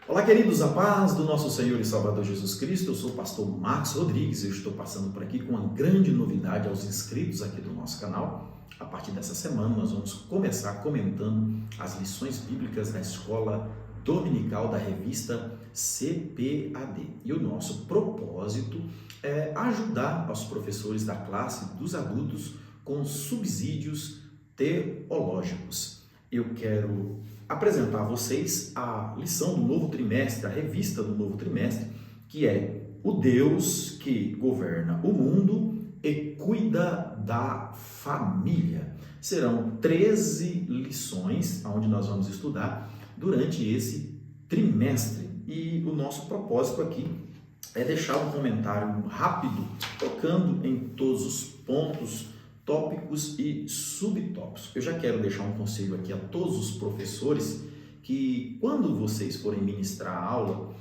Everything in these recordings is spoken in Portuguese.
Olá, queridos, a paz do nosso Senhor e Salvador Jesus Cristo. Eu sou o pastor Marcos Rodrigues e eu estou passando por aqui com uma grande novidade aos inscritos aqui do nosso canal. A partir dessa semana nós vamos começar comentando as lições bíblicas da escola dominical da revista CPAD. E o nosso propósito é ajudar os professores da classe dos adultos com subsídios teológicos. Eu quero apresentar a vocês a lição do novo trimestre, a revista do novo trimestre, que é o Deus que governa o mundo e cuida da família. Serão 13 lições onde nós vamos estudar durante esse trimestre. E o nosso propósito aqui é deixar um comentário rápido, tocando em todos os pontos, tópicos e subtópicos. Eu já quero deixar um conselho aqui a todos os professores que quando vocês forem ministrar a aula,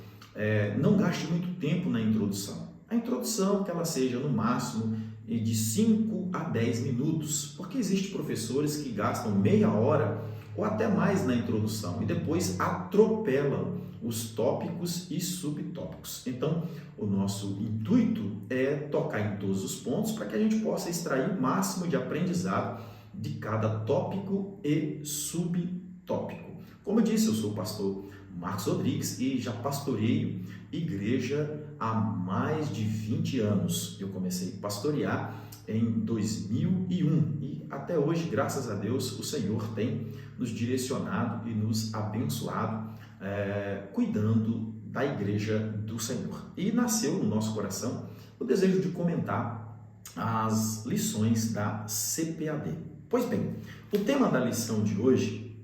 não gaste muito tempo na introdução. A introdução que ela seja no máximo de 5 a 10 minutos, porque existem professores que gastam meia hora ou até mais na introdução e depois atropelam os tópicos e subtópicos. Então, o nosso intuito é tocar em todos os pontos para que a gente possa extrair o máximo de aprendizado de cada tópico e subtópico. Como eu disse, eu sou o pastor Marcos Rodrigues e já pastoreio igreja há mais de 20 anos. Eu comecei a pastorear em 2001 e até hoje, graças a Deus, o Senhor tem nos direcionado e nos abençoado cuidando da igreja do Senhor. E nasceu no nosso coração o desejo de comentar as lições da CPAD. Pois bem, o tema da lição de hoje,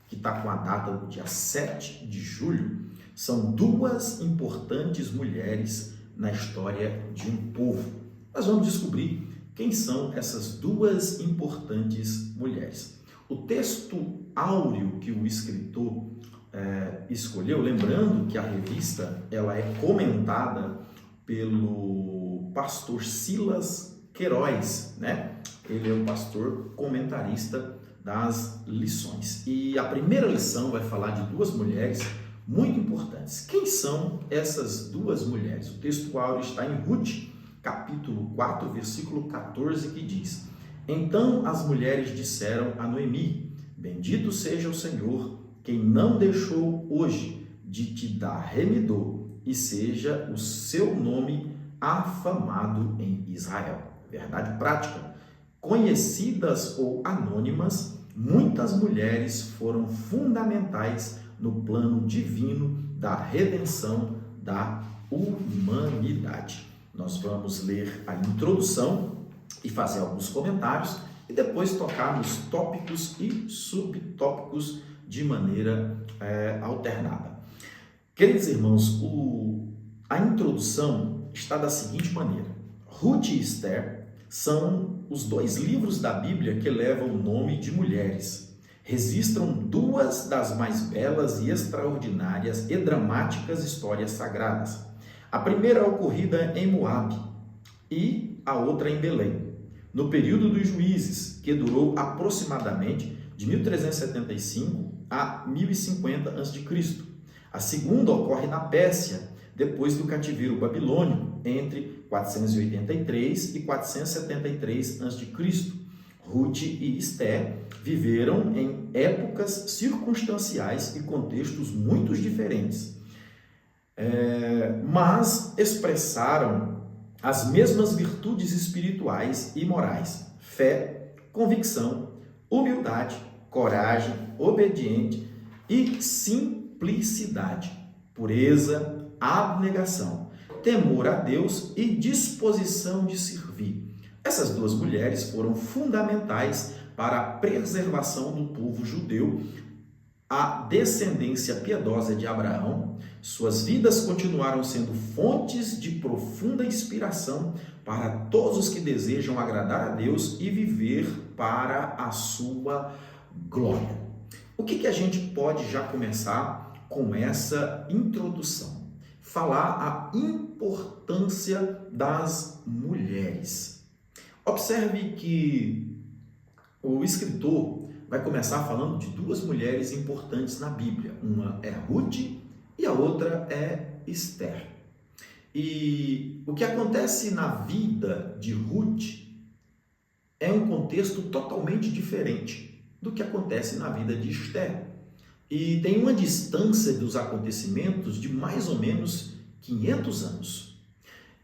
que está com a data do dia 7 de julho, são duas importantes mulheres na história de um povo. Nós vamos descobrir quem são essas duas importantes mulheres. O texto áureo que o escritor escolheu, lembrando que a revista ela é comentada pelo pastor Silas Queiroz, né? Ele é o pastor comentarista das lições. E a primeira lição vai falar de duas mulheres muito importantes. Quem são essas duas mulheres? O texto áureo está em Ruth, capítulo 4, versículo 14, que diz: Então as mulheres disseram a Noemi: Bendito seja o Senhor, quem não deixou hoje de te dar remidor, e seja o seu nome afamado em Israel. Verdade prática. Conhecidas ou anônimas, muitas mulheres foram fundamentais no plano divino da redenção da humanidade. Nós vamos ler a introdução e fazer alguns comentários e depois tocar nos tópicos e subtópicos de maneira alternada. Queridos irmãos, a introdução está da seguinte maneira: Ruth e Esther são os dois livros da Bíblia que levam o nome de mulheres. Registram duas das mais belas e extraordinárias e dramáticas histórias sagradas. A primeira ocorrida em Moabe e a outra em Belém, no período dos juízes, que durou aproximadamente de 1375 a 1050 a.C. A segunda ocorre na Pérsia, depois do cativeiro babilônico, entre 483 e 473 a.C. Ruth e Esther viveram em épocas circunstanciais e contextos muito diferentes, mas expressaram as mesmas virtudes espirituais e morais: fé, convicção, humildade, coragem, obediente e simplicidade, pureza, abnegação, temor a Deus e disposição de servir. Essas duas mulheres foram fundamentais para a preservação do povo judeu, a descendência piedosa de Abraão. Suas vidas continuaram sendo fontes de profunda inspiração para todos os que desejam agradar a Deus e viver para a sua glória. O que a gente pode já começar com essa introdução? Falar a importância das mulheres. Observe que o escritor vai começar falando de duas mulheres importantes na Bíblia. Uma é Ruth e a outra é Esther. E o que acontece na vida de Ruth é um contexto totalmente diferente do que acontece na vida de Esther. E tem uma distância dos acontecimentos de mais ou menos 500 anos.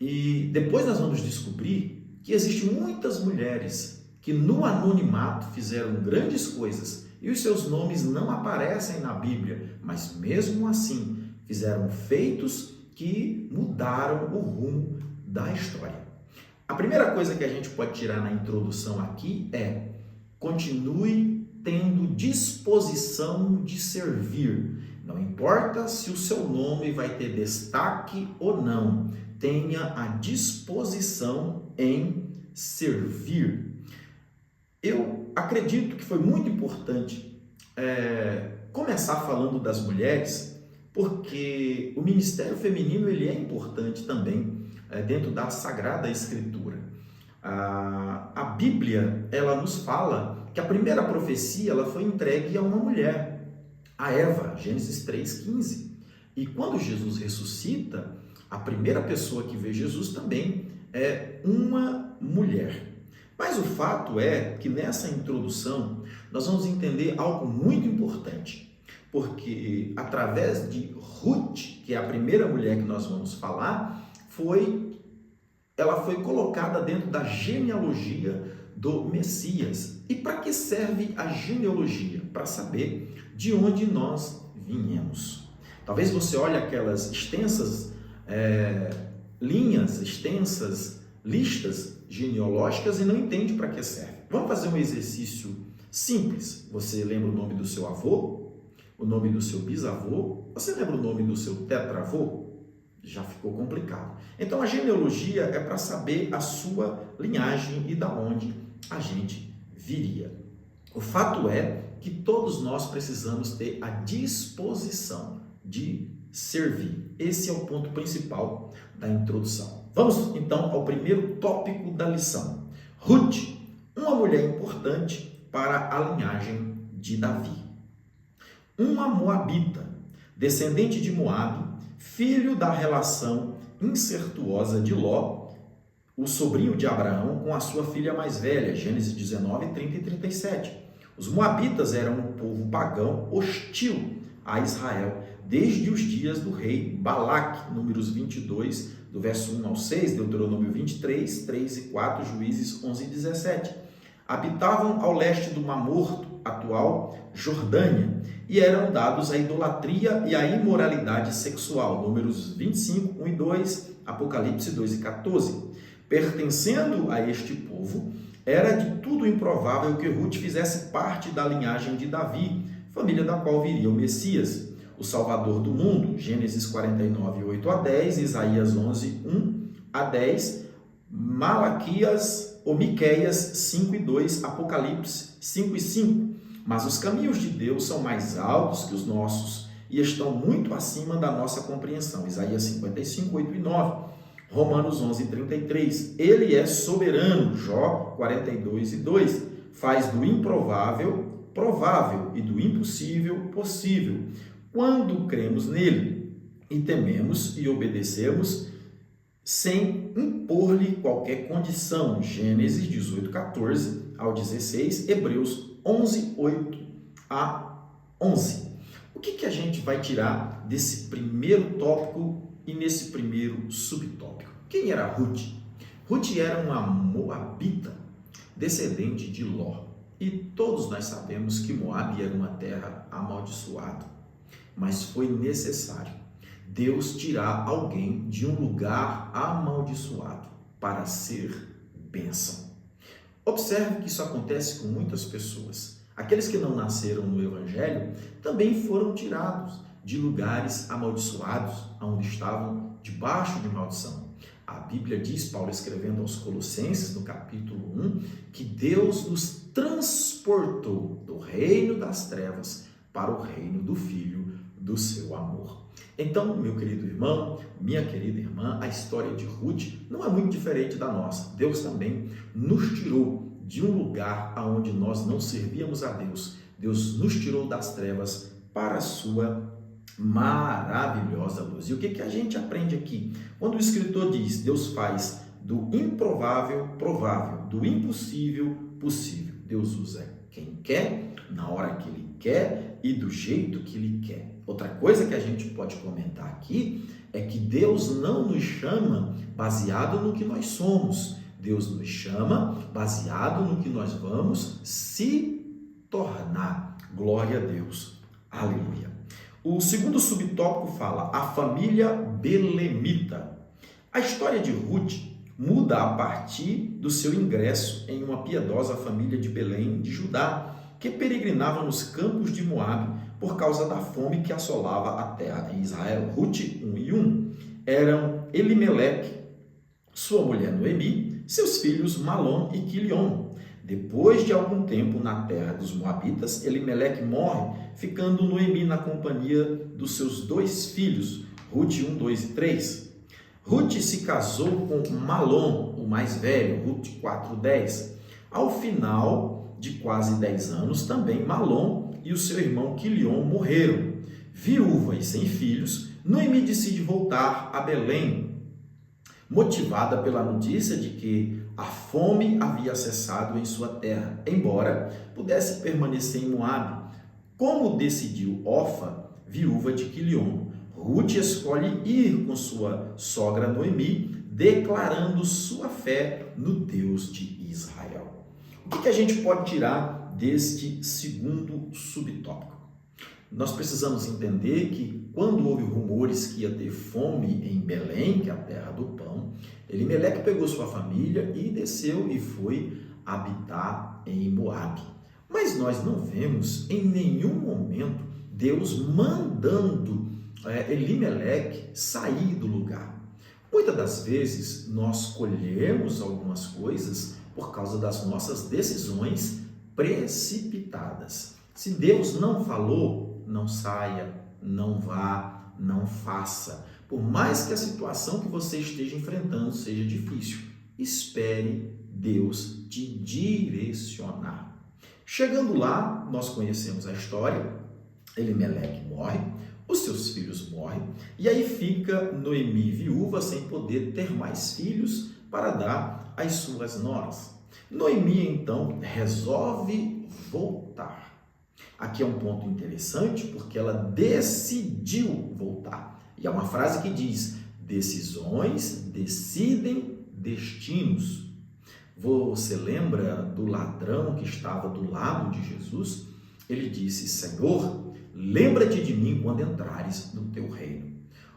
E depois nós vamos descobrir que existem muitas mulheres que no anonimato fizeram grandes coisas e os seus nomes não aparecem na Bíblia, mas mesmo assim fizeram feitos que mudaram o rumo da história. A primeira coisa que a gente pode tirar na introdução aqui é: continue tendo disposição de servir. Não importa se o seu nome vai ter destaque ou não, tenha a disposição em servir. Eu acredito que foi muito importante começar falando das mulheres, porque o ministério feminino ele é importante também dentro da Sagrada Escritura. A Bíblia ela nos fala que a primeira profecia ela foi entregue a uma mulher, a Eva, Gênesis 3,15. E quando Jesus ressuscita, a primeira pessoa que vê Jesus também é uma mulher. Mas o fato é que nessa introdução nós vamos entender algo muito importante, porque através de Ruth, que é a primeira mulher que nós vamos falar, ela foi colocada dentro da genealogia do Messias. E para que serve a genealogia? Para saber de onde nós viemos. Talvez você olhe aquelas extensas listas genealógicas e não entende para que serve. Vamos fazer um exercício simples. Você lembra o nome do seu avô? O nome do seu bisavô? Você lembra o nome do seu tetravô? Já ficou complicado. Então a genealogia é para saber a sua linhagem e da onde a gente viria. O fato é que todos nós precisamos ter a disposição de servir. Esse é o ponto principal da introdução. Vamos então ao primeiro tópico da lição. Ruth, uma mulher importante para a linhagem de Davi. Uma moabita, descendente de Moabe, filho da relação incestuosa de Ló, o sobrinho de Abraão, com a sua filha mais velha, Gênesis 19, 30 e 37. Os moabitas eram um povo pagão hostil a Israel, desde os dias do rei Balaque, Números 22, do verso 1 ao 6, Deuteronômio 23, 3 e 4, Juízes 11 e 17. Habitavam ao leste do Mar Morto, atual Jordânia, e eram dados à idolatria e à imoralidade sexual, Números 25, 1 e 2, Apocalipse 2 e 14. Pertencendo a este povo, era de tudo improvável que Ruth fizesse parte da linhagem de Davi, família da qual viria o Messias, o Salvador do mundo, Gênesis 49, 8 a 10, Isaías 11, 1 a 10, Miqueias 5 e 2, Apocalipse 5 e 5. Mas os caminhos de Deus são mais altos que os nossos e estão muito acima da nossa compreensão, Isaías 55, 8 e 9, Romanos 11, 33. Ele é soberano, Jó 42 e 2, faz do improvável provável e do impossível possível, quando cremos nele e tememos e obedecemos sem impor-lhe qualquer condição. Gênesis 18, 14 ao 16, Hebreus 11, 8 a 11. O que a gente vai tirar desse primeiro tópico e nesse primeiro subtópico? Quem era Ruth? Ruth era uma moabita, descendente de Ló. E todos nós sabemos que Moabe era uma terra amaldiçoada. Mas foi necessário Deus tirar alguém de um lugar amaldiçoado para ser bênção. Observe que isso acontece com muitas pessoas. Aqueles que não nasceram no Evangelho também foram tirados de lugares amaldiçoados, onde estavam debaixo de maldição. A Bíblia diz, Paulo escrevendo aos Colossenses, no capítulo 1, que Deus nos transportou do reino das trevas para o reino do Filho do seu amor. Então, meu querido irmão, minha querida irmã, a história de Ruth não é muito diferente da nossa. Deus também nos tirou de um lugar onde nós não servíamos a Deus. Deus nos tirou das trevas para a sua maravilhosa maravilhosa luz. E o que a gente aprende aqui? Quando o escritor diz, Deus faz do improvável provável, do impossível possível. Deus usa quem quer, na hora que Ele quer e do jeito que Ele quer. Outra coisa que a gente pode comentar aqui é que Deus não nos chama baseado no que nós somos. Deus nos chama baseado no que nós vamos se tornar. Glória a Deus. Aleluia. O segundo subtópico fala a família belemita. A história de Ruth muda a partir do seu ingresso em uma piedosa família de Belém, de Judá, que peregrinava nos campos de Moabe por causa da fome que assolava a terra em Israel. Ruth 1:1 eram Elimeleque, sua mulher Noemi, seus filhos Malom e Quilion. Depois de algum tempo na terra dos Moabitas, Elimeleque morre, ficando Noemi na companhia dos seus 2 filhos, Ruth 1, 2 e 3. Ruth se casou com Malom, o mais velho, Ruth 4:10. Ao final de quase 10 anos, também Malom e o seu irmão Quilion morreram. Viúva e sem filhos, Noemi decide voltar a Belém, motivada pela notícia de que a fome havia cessado em sua terra, embora pudesse permanecer em Moabe. Como decidiu Orfa, viúva de Quilion, Ruth escolhe ir com sua sogra Noemi, declarando sua fé no Deus de Israel. O que a gente pode tirar deste segundo subtópico? Nós precisamos entender que quando houve rumores que ia ter fome em Belém, que é a terra do pão, Elimeleque pegou sua família e desceu e foi habitar em Moabe. Mas nós não vemos em nenhum momento Deus mandando Elimeleque sair do lugar. Muitas das vezes nós colhemos algumas coisas por causa das nossas decisões precipitadas. Se Deus não falou, não saia, não vá, não faça. Por mais que a situação que você esteja enfrentando seja difícil, espere Deus te direcionar. Chegando lá, nós conhecemos a história. Elimeleque morre, os seus filhos morrem, e aí fica Noemi viúva, sem poder ter mais filhos para dar às suas noras. Noemi, então, resolve voltar. Aqui é um ponto interessante, porque ela decidiu voltar. E há uma frase que diz, decisões decidem destinos. Você lembra do ladrão que estava do lado de Jesus? Ele disse, Senhor, lembra-te de mim quando entrares no teu reino.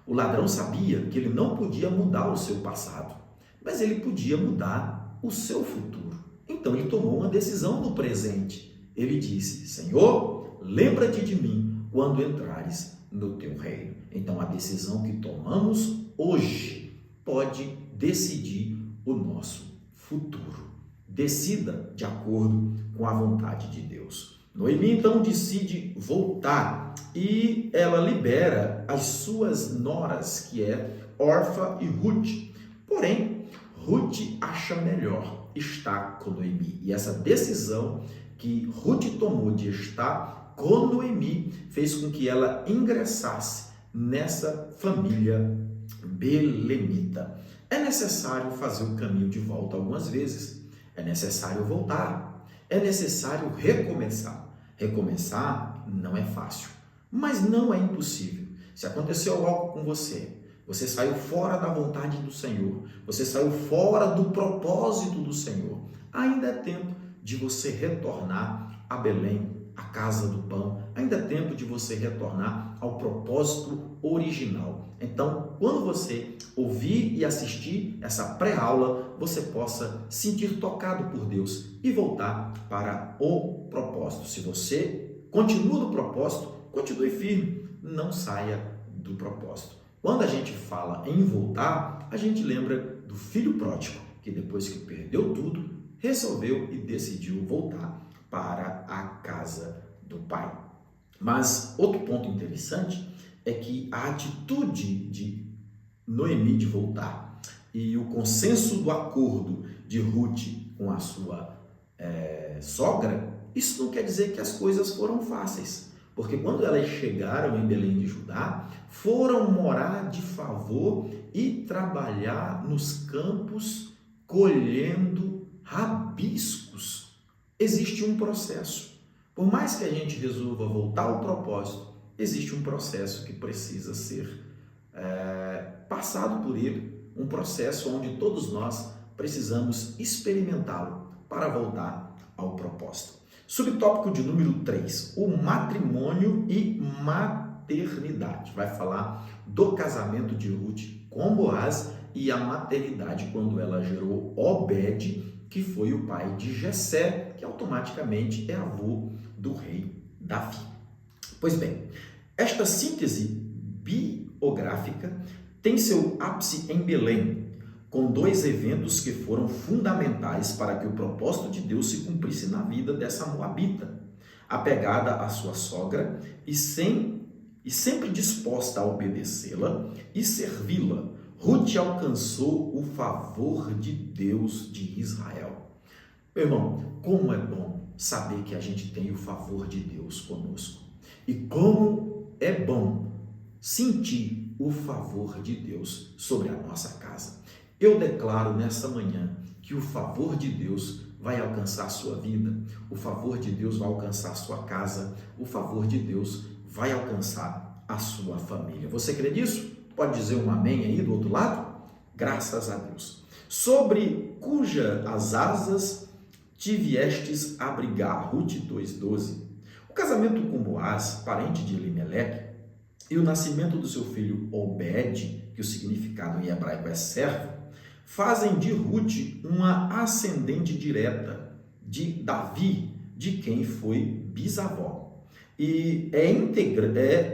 O ladrão sabia que ele não podia mudar o seu passado, mas ele podia mudar o seu futuro. Então ele tomou uma decisão no presente. Ele disse, Senhor, lembra-te de mim quando entrares no teu reino. Então a decisão que tomamos hoje pode decidir o nosso futuro. Decida de acordo com a vontade de Deus. Noemi então decide voltar e ela libera as suas noras, que é Orfa e Ruth. Porém, Ruth acha melhor estar com Noemi. E essa decisão que Ruth tomou de estar com Noemi fez com que ela ingressasse nessa família belemita. É necessário fazer o caminho de volta algumas vezes. É necessário voltar. É necessário recomeçar. Recomeçar não é fácil, mas não é impossível. Se aconteceu algo com você, você saiu fora da vontade do Senhor, você saiu fora do propósito do Senhor, ainda é tempo de você retornar a Belém, a casa do pão, ainda é tempo de você retornar ao propósito original. Então, quando você ouvir e assistir essa pré-aula, você possa sentir tocado por Deus e voltar para o propósito. Se você continua no propósito, continue firme, não saia do propósito. Quando a gente fala em voltar, a gente lembra do filho pródigo, que depois que perdeu tudo, resolveu e decidiu voltar para a casa do pai. Mas outro ponto interessante é que a atitude de Noemi de voltar e o consenso do acordo de Ruth com a sua sogra, isso não quer dizer que as coisas foram fáceis. Porque quando elas chegaram em Belém de Judá, foram morar de favor e trabalhar nos campos colhendo rabiscos. Existe um processo. Por mais que a gente resolva voltar ao propósito, existe um processo que precisa ser passado por ele, um processo onde todos nós precisamos experimentá-lo para voltar ao propósito. Subtópico de número 3, o matrimônio e maternidade. Vai falar do casamento de Ruth com Boaz e a maternidade quando ela gerou Obed, que foi o pai de Jessé, que automaticamente é avô do rei Davi. Pois bem, esta síntese biográfica tem seu ápice em Belém, com dois eventos que foram fundamentais para que o propósito de Deus se cumprisse na vida dessa moabita, apegada à sua sogra e sempre disposta a obedecê-la e servi-la. Ruth alcançou o favor de Deus de Israel. Meu irmão, como é bom saber que a gente tem o favor de Deus conosco. E como é bom sentir o favor de Deus sobre a nossa casa. Eu declaro nesta manhã que o favor de Deus vai alcançar a sua vida, o favor de Deus vai alcançar a sua casa, o favor de Deus vai alcançar a sua família. Você crê nisso? Pode dizer um amém aí do outro lado? Graças a Deus. Sobre cuja as asas te viestes abrigar, Ruth 2,12. O casamento com Boaz, parente de Elimeleque, e o nascimento do seu filho Obed, que o significado em hebraico é servo, fazem de Ruth uma ascendente direta de Davi, de quem foi bisavó. E é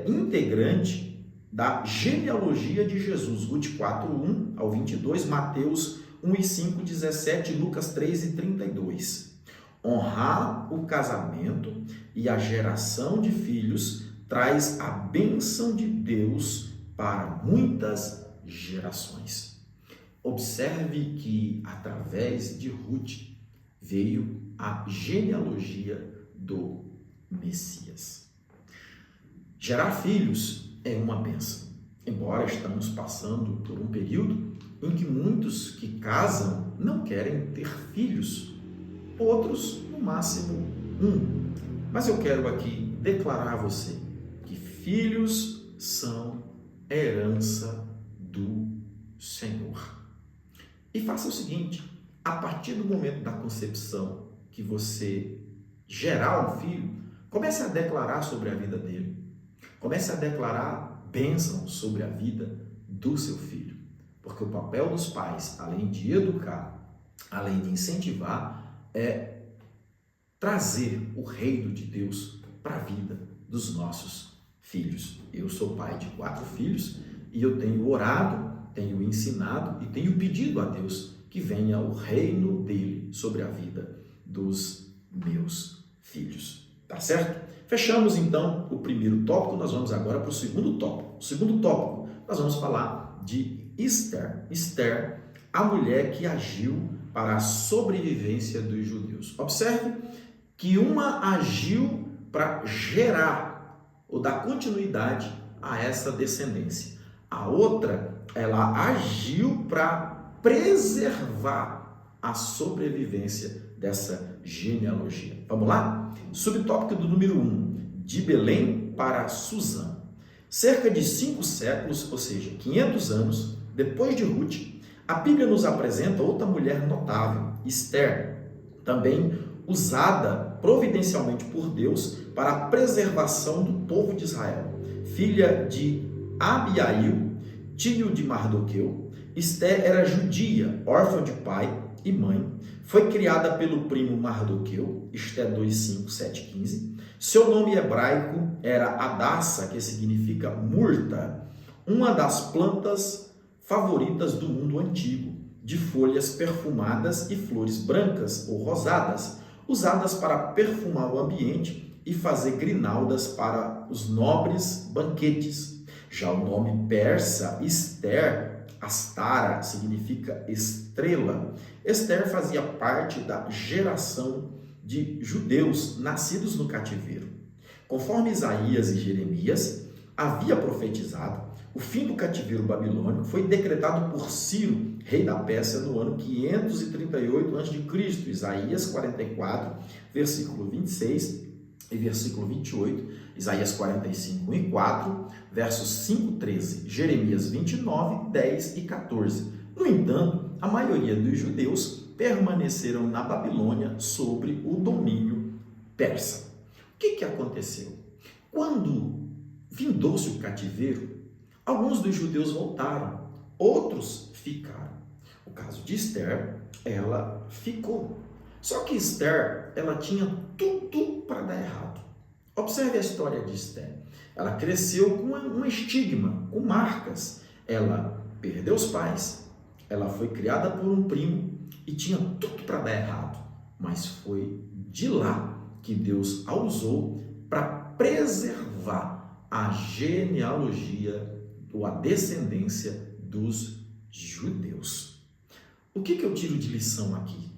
integrante da genealogia de Jesus, Ruth 4:1 ao 22, Mateus 1:5, 17, Lucas 3:32. Honrar o casamento e a geração de filhos traz a bênção de Deus para muitas gerações. Observe que através de Ruth veio a genealogia do Messias. Gerar filhos é uma bênção, embora estamos passando por um período em que muitos que casam não querem ter filhos, outros no máximo um. Mas eu quero aqui declarar a você que filhos são herança do Senhor. E faça o seguinte, a partir do momento da concepção que você gerar um filho, comece a declarar sobre a vida dele. Comece a declarar bênção sobre a vida do seu filho. Porque o papel dos pais, além de educar, além de incentivar, é trazer o reino de Deus para a vida dos nossos filhos. Eu sou pai de 4 filhos e eu tenho orado, tenho ensinado e tenho pedido a Deus que venha o reino dele sobre a vida dos meus filhos. Tá certo? Fechamos então o primeiro tópico, nós vamos agora para o segundo tópico. O segundo tópico, nós vamos falar de Esther. Esther, a mulher que agiu para a sobrevivência dos judeus. Observe que uma agiu para gerar ou dar continuidade a essa descendência. A outra, ela agiu para preservar a sobrevivência dessa genealogia. Vamos lá? Subtópico do número 1, de Belém para Susã. Cerca de 5 séculos, ou seja, 500 anos, depois de Ruth, a Bíblia nos apresenta outra mulher notável, Esther, também usada providencialmente por Deus para a preservação do povo de Israel. Filha de Abiail, tio de Mardoqueu, Esther era judia, órfã de pai e mãe, foi criada pelo primo Mardoqueu, Esther 2:5, 7:15. Seu nome hebraico era Adassa, que significa murta, uma das plantas favoritas do mundo antigo, de folhas perfumadas e flores brancas ou rosadas, usadas para perfumar o ambiente e fazer grinaldas para os nobres banquetes. Já o nome persa, Esther, Astara, significa estrela. Esther fazia parte da geração de judeus nascidos no cativeiro. Conforme Isaías e Jeremias havia profetizado, o fim do cativeiro babilônico foi decretado por Ciro, rei da Pérsia, no ano 538 a.C. Isaías 44, versículo 26 e versículo 28, Isaías 45, 1 e 4, versos 5, 13, Jeremias 29, 10 e 14. No entanto, a maioria dos judeus permaneceram na Babilônia sob o domínio persa. O que aconteceu? Quando findou-se o cativeiro, alguns dos judeus voltaram, outros ficaram. O caso de Esther, ela ficou. Só que Esther, ela tinha tudo para dar errado. Observe a história de Esther. Ela cresceu com um estigma, com marcas. Ela perdeu os pais, ela foi criada por um primo e tinha tudo para dar errado. Mas foi de lá que Deus a usou para preservar a genealogia ou a descendência dos judeus. O que eu tiro de lição aqui?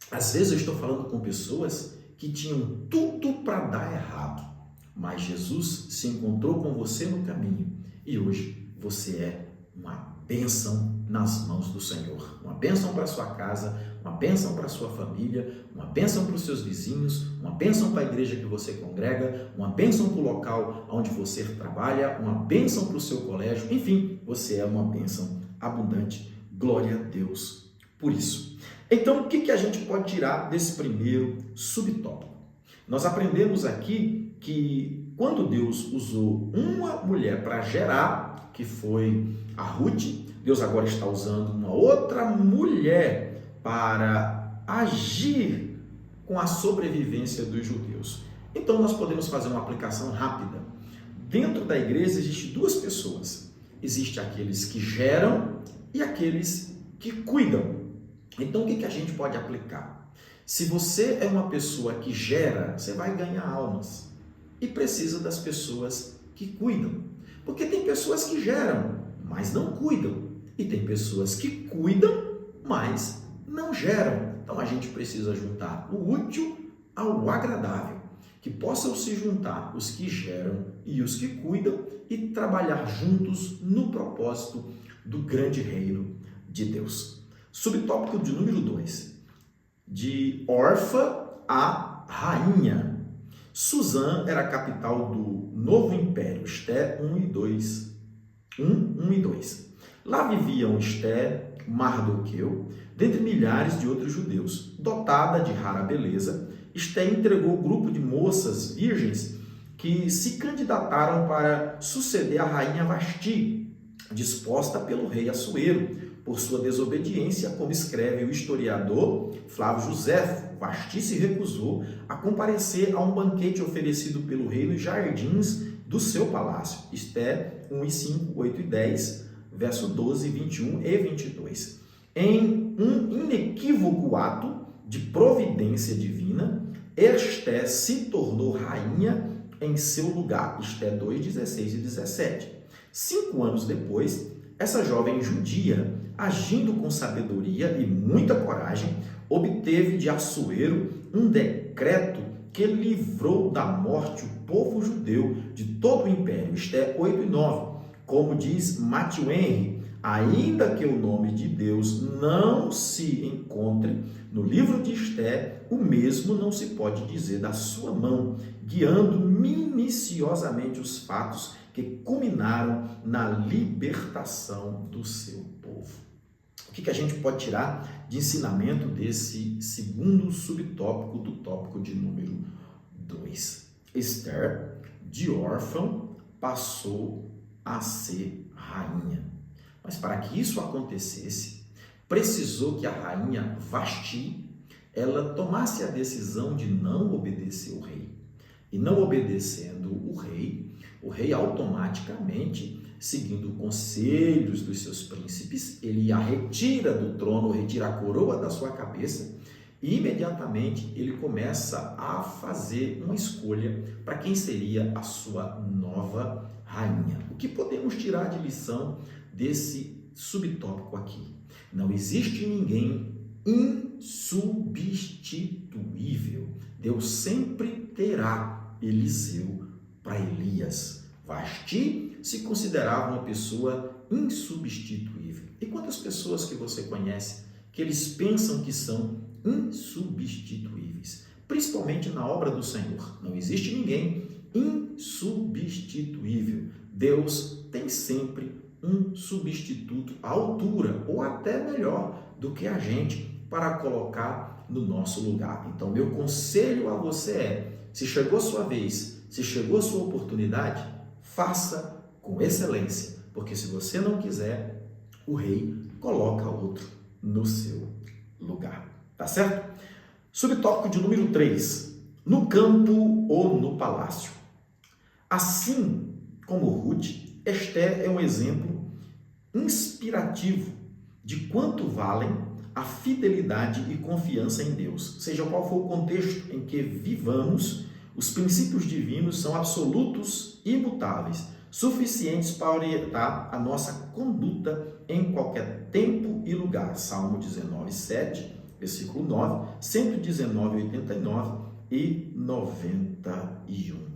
Às vezes eu estou falando com pessoas que tinham tudo para dar errado, mas Jesus se encontrou com você no caminho e hoje você é uma bênção nas mãos do Senhor. Uma bênção para a sua casa, uma bênção para a sua família, uma bênção para os seus vizinhos, uma bênção para a igreja que você congrega, uma bênção para o local onde você trabalha, uma bênção para o seu colégio, enfim, você é uma bênção abundante. Glória a Deus por isso. Então, o que a gente pode tirar desse primeiro subtópico? Nós aprendemos aqui que quando Deus usou uma mulher para gerar, que foi a Ruth, Deus agora está usando uma outra mulher para agir com a sobrevivência dos judeus. Então, nós podemos fazer uma aplicação rápida. Dentro da igreja existem duas pessoas. Existem aqueles que geram e aqueles que cuidam. Então, o que a gente pode aplicar? Se você é uma pessoa que gera, você vai ganhar almas e precisa das pessoas que cuidam. Porque tem pessoas que geram, mas não cuidam. E tem pessoas que cuidam, mas não geram. Então, a gente precisa juntar o útil ao agradável. Que possam se juntar os que geram e os que cuidam e trabalhar juntos no propósito do grande reino de Deus. Subtópico de número 2, de órfã a rainha. Suzã era a capital do novo império, Esté 1 e 2. Lá viviam Esté, Mardoqueu, dentre milhares de outros judeus. Dotada de rara beleza, Esté entregou o grupo de moças virgens que se candidataram para suceder a rainha Vasti, disposta pelo rei Assuero. Por sua desobediência, como escreve o historiador Flávio Joséfo, Vasti se recusou a comparecer a um banquete oferecido pelo rei nos jardins do seu palácio. Esté 1 e 5, 8 e 10, verso 12, 21 e 22. Em um inequívoco ato de providência divina, Esté se tornou rainha em seu lugar. Esté 2, 16 e 17. 5 anos depois, essa jovem judia, agindo com sabedoria e muita coragem, obteve de Assuero um decreto que livrou da morte o povo judeu de todo o império. Esté 8 e 9. Como diz Matthew Henry, ainda que o nome de Deus não se encontre no livro de Esté, o mesmo não se pode dizer da sua mão, guiando minuciosamente os fatos que culminaram na libertação do seu povo. O que a gente pode tirar de ensinamento desse segundo subtópico do tópico de número 2? Esther, de órfã, passou a ser rainha. Mas para que isso acontecesse, precisou que a rainha Vasti, ela tomasse a decisão de não obedecer o rei. E não obedecendo o rei automaticamente, seguindo conselhos dos seus príncipes, ele a retira do trono, retira a coroa da sua cabeça e imediatamente ele começa a fazer uma escolha para quem seria a sua nova rainha. O que podemos tirar de lição desse subtópico aqui? Não existe ninguém insubstituível. Deus sempre terá Eliseu para Elias. Vasti se considerava uma pessoa insubstituível. E quantas pessoas que você conhece que eles pensam que são insubstituíveis? Principalmente na obra do Senhor. Não existe ninguém insubstituível. Deus tem sempre um substituto à altura, ou até melhor do que a gente, para colocar no nosso lugar. Então, meu conselho a você é, se chegou a sua vez, se chegou a sua oportunidade, faça com excelência, porque se você não quiser, o rei coloca outro no seu lugar. Tá certo? Subtópico de número 3, no campo ou no palácio. Assim como Ruth, Esther é um exemplo inspirativo de quanto valem a fidelidade e confiança em Deus. Seja qual for o contexto em que vivamos, os princípios divinos são absolutos e imutáveis, suficientes para orientar a nossa conduta em qualquer tempo e lugar. Salmo 19, 7, versículo 9, 119, 89 e 91.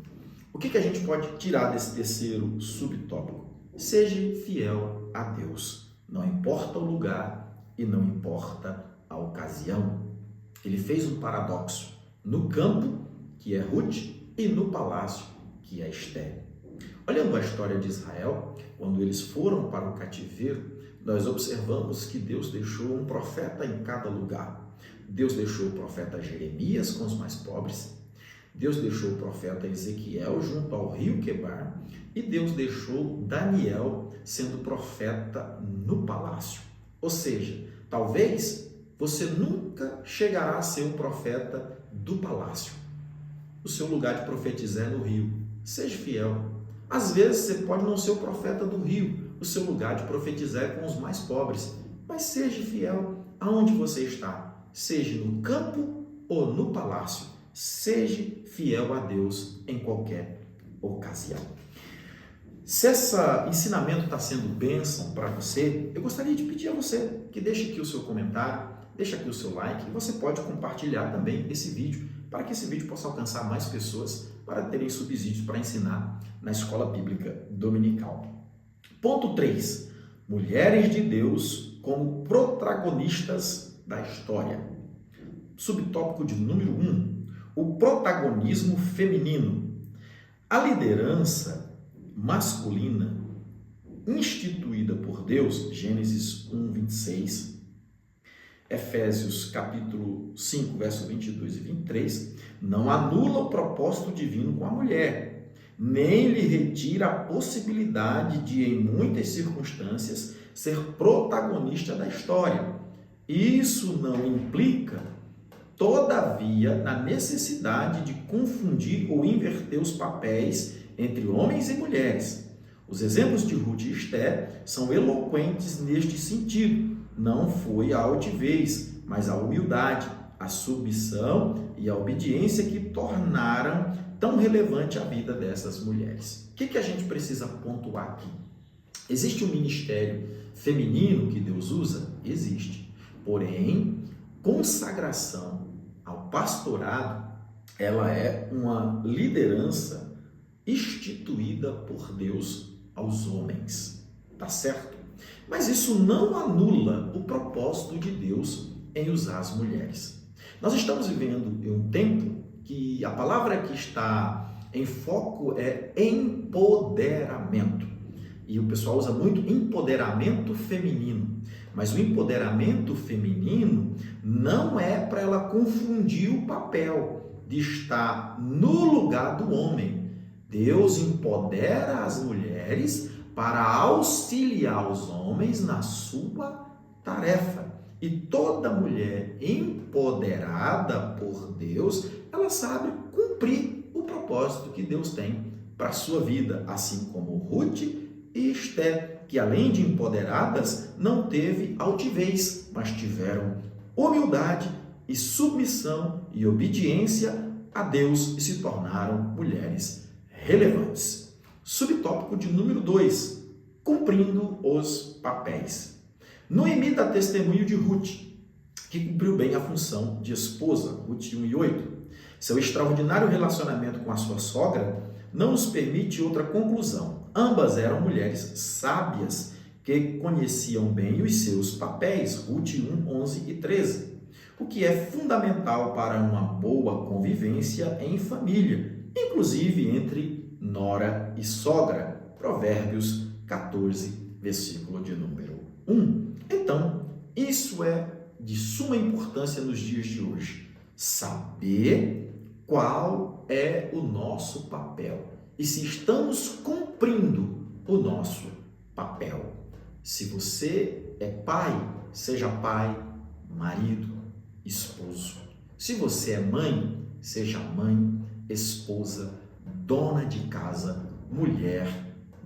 O que a gente pode tirar desse terceiro subtópico? Seja fiel a Deus. Não importa o lugar e não importa a ocasião. Ele fez um paradoxo. No campo, que é Ruth, e no palácio, que é Esther. Olhando a história de Israel, quando eles foram para o cativeiro, nós observamos que Deus deixou um profeta em cada lugar. Deus deixou o profeta Jeremias com os mais pobres, Deus deixou o profeta Ezequiel junto ao rio Quebar e Deus deixou Daniel sendo profeta no palácio. Ou seja, talvez você nunca chegará a ser um profeta do palácio. O seu lugar de profetizar é no rio. Seja fiel. Às vezes você pode não ser o profeta do rio. O seu lugar de profetizar é com os mais pobres. Mas seja fiel aonde você está. Seja no campo ou no palácio. Seja fiel a Deus em qualquer ocasião. Se esse ensinamento está sendo bênção para você, eu gostaria de pedir a você que deixe aqui o seu comentário, deixe aqui o seu like e você pode compartilhar também esse vídeo para que esse vídeo possa alcançar mais pessoas para terem subsídios para ensinar na escola bíblica dominical. Ponto 3. Mulheres de Deus como protagonistas da história. Subtópico de número 1. O protagonismo feminino. A liderança masculina instituída por Deus, Gênesis 1, 26, Efésios capítulo 5, verso 22 e 23, não anula o propósito divino com a mulher, nem lhe retira a possibilidade de, em muitas circunstâncias, ser protagonista da história. Isso não implica, todavia, na necessidade de confundir ou inverter os papéis entre homens e mulheres. Os exemplos de Ruth e Esther são eloquentes neste sentido. Não foi a altivez, mas a humildade, a submissão e a obediência que tornaram tão relevante a vida dessas mulheres. O que a gente precisa pontuar aqui? Existe um ministério feminino que Deus usa? Existe. Porém, consagração ao pastorado, ela é uma liderança instituída por Deus aos homens. Tá certo? Mas isso não anula o propósito de Deus em usar as mulheres. Nós estamos vivendo em um tempo que a palavra que está em foco é empoderamento. E o pessoal usa muito empoderamento feminino. Mas o empoderamento feminino não é para ela confundir o papel de estar no lugar do homem. Deus empodera as mulheres para auxiliar os homens na sua tarefa. E toda mulher empoderada por Deus, ela sabe cumprir o propósito que Deus tem para a sua vida, assim como Ruth e Esther, que além de empoderadas, não teve altivez, mas tiveram humildade e submissão e obediência a Deus e se tornaram mulheres relevantes. Subtópico de número 2, cumprindo os papéis. Noemi dá testemunho de Ruth, que cumpriu bem a função de esposa, Ruth 1 e 8. Seu extraordinário relacionamento com a sua sogra não nos permite outra conclusão. Ambas eram mulheres sábias que conheciam bem os seus papéis, Ruth 1, 11 e 13, o que é fundamental para uma boa convivência em família, inclusive entre nora e sogra, Provérbios 14, versículo de número 1. Então, isso é de suma importância nos dias de hoje, saber qual é o nosso papel e se estamos cumprindo o nosso papel. Se você é pai, seja pai, marido, esposo. Se você é mãe, seja mãe, esposa, dona de casa, mulher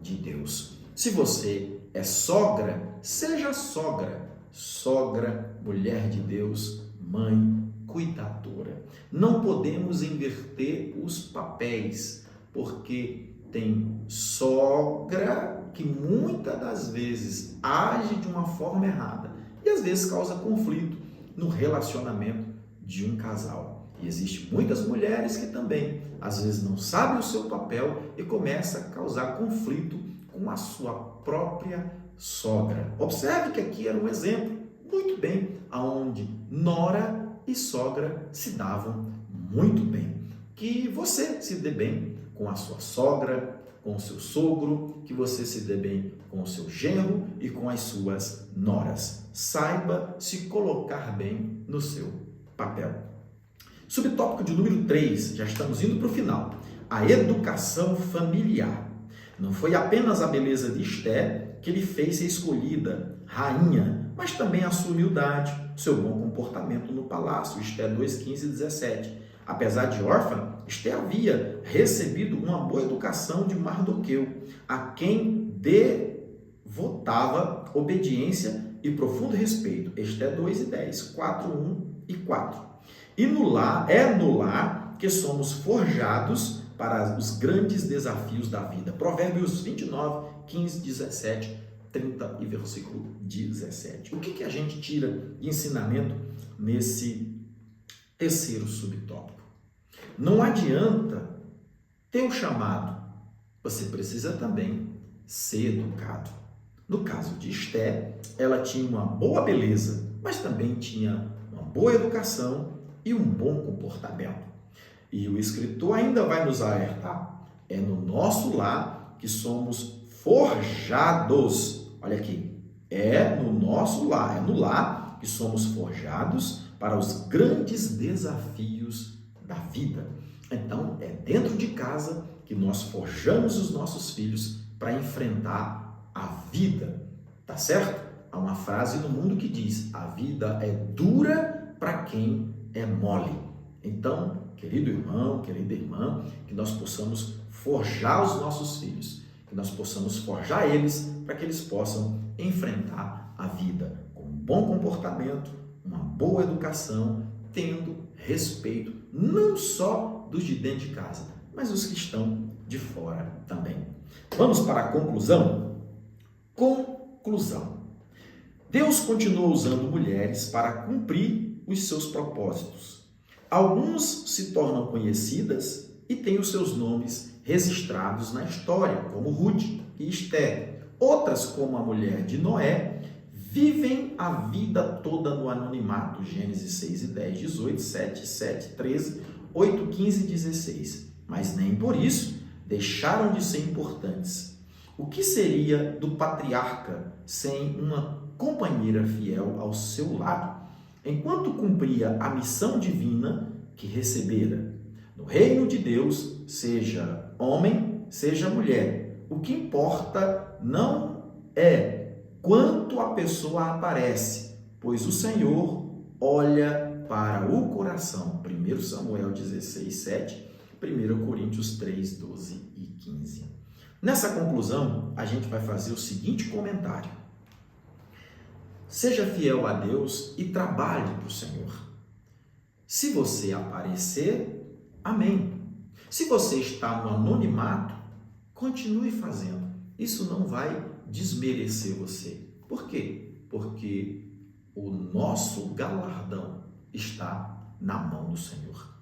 de Deus. Se você é sogra, seja sogra, sogra, mulher de Deus, mãe, cuidadora. Não podemos inverter os papéis, porque tem sogra que muitas das vezes age de uma forma errada e às vezes causa conflito no relacionamento de um casal. E existem muitas mulheres que também às vezes não sabem o seu papel e começa a causar conflito com a sua própria sogra. Observe que aqui era um exemplo muito bem aonde nora e sogra se davam muito bem. Que você se dê bem com a sua sogra, com o seu sogro, que você se dê bem com o seu genro e com as suas noras. Saiba se colocar bem no seu papel. Subtópico de número 3, já estamos indo para o final. A educação familiar. Não foi apenas a beleza de Esté que lhe fez ser escolhida rainha, mas também a sua humildade, seu bom comportamento no palácio, Esté 2, 15 e 17. Apesar de órfã, Esté havia recebido uma boa educação de Mardoqueu, a quem devotava obediência e profundo respeito. Esté 2 e 10, 4, 1 e 4. E é no lar que somos forjados para os grandes desafios da vida. Provérbios 29, 15, 17, 30 e versículo 17. O que a gente tira de ensinamento nesse terceiro subtópico? Não adianta ter o chamado, você precisa também ser educado. No caso de Esté, ela tinha uma boa beleza, mas também tinha uma boa educação e um bom comportamento. E o escritor ainda vai nos alertar. É no nosso lar que somos forjados. Olha aqui. É no nosso lar, é no lar que somos forjados para os grandes desafios da vida. Então, é dentro de casa que nós forjamos os nossos filhos para enfrentar a vida. Tá certo? Há uma frase no mundo que diz: a vida é dura para quem é mole. Então, querido irmão, querida irmã, que nós possamos forjar os nossos filhos, que nós possamos forjar eles para que eles possam enfrentar a vida com um bom comportamento, uma boa educação, tendo respeito não só dos de dentro de casa, mas os que estão de fora também. Vamos para a conclusão? Conclusão. Deus continua usando mulheres para cumprir os seus propósitos. Alguns se tornam conhecidas e têm os seus nomes registrados na história, como Ruth e Esté. Outras, como a mulher de Noé, vivem a vida toda no anonimato. Gênesis 6 e 10, 18, 7, 7, 13, 8, 15 e 16. Mas nem por isso deixaram de ser importantes. O que seria do patriarca sem uma companheira fiel ao seu lado, enquanto cumpria a missão divina que recebera? No reino de Deus, seja homem, seja mulher, o que importa não é quanto a pessoa aparece, pois o Senhor olha para o coração. 1 Samuel 16, 7, 1 Coríntios 3, 12 e 15. Nessa conclusão, a gente vai fazer o seguinte comentário: seja fiel a Deus e trabalhe para o Senhor. Se você aparecer, amém. Se você está no anonimato, continue fazendo. Isso não vai desmerecer você. Por quê? Porque o nosso galardão está na mão do Senhor.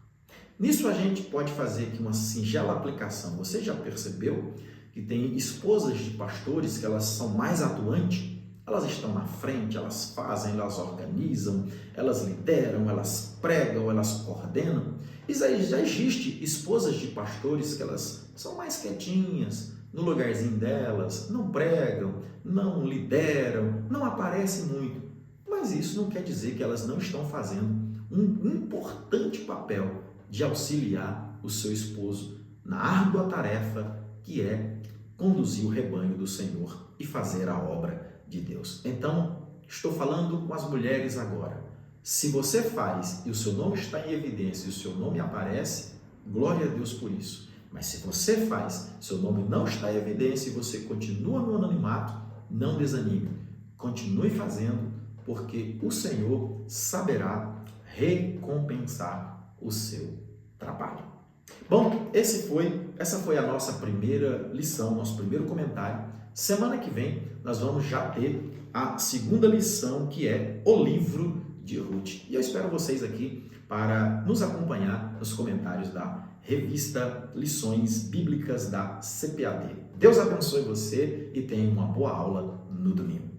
Nisso a gente pode fazer aqui uma singela aplicação. Você já percebeu que tem esposas de pastores que elas são mais atuantes? Elas estão na frente, elas fazem, elas organizam, elas lideram, elas pregam, elas coordenam. E já existe esposas de pastores que elas são mais quietinhas, no lugarzinho delas, não pregam, não lideram, não aparecem muito. Mas isso não quer dizer que elas não estão fazendo um importante papel de auxiliar o seu esposo na árdua tarefa que é conduzir o rebanho do Senhor e fazer a obra de Deus. Então, estou falando com as mulheres agora. Se você faz e o seu nome está em evidência e o seu nome aparece, glória a Deus por isso. Mas se você faz, seu nome não está em evidência e você continua no anonimato, não desanime. Continue fazendo, porque o Senhor saberá recompensar o seu trabalho. Bom, essa foi a nossa primeira lição, nosso primeiro comentário. Semana que vem nós vamos já ter a segunda lição, que é o livro de Ruth. E eu espero vocês aqui para nos acompanhar nos comentários da revista Lições Bíblicas da CPAD. Deus abençoe você e tenha uma boa aula no domingo.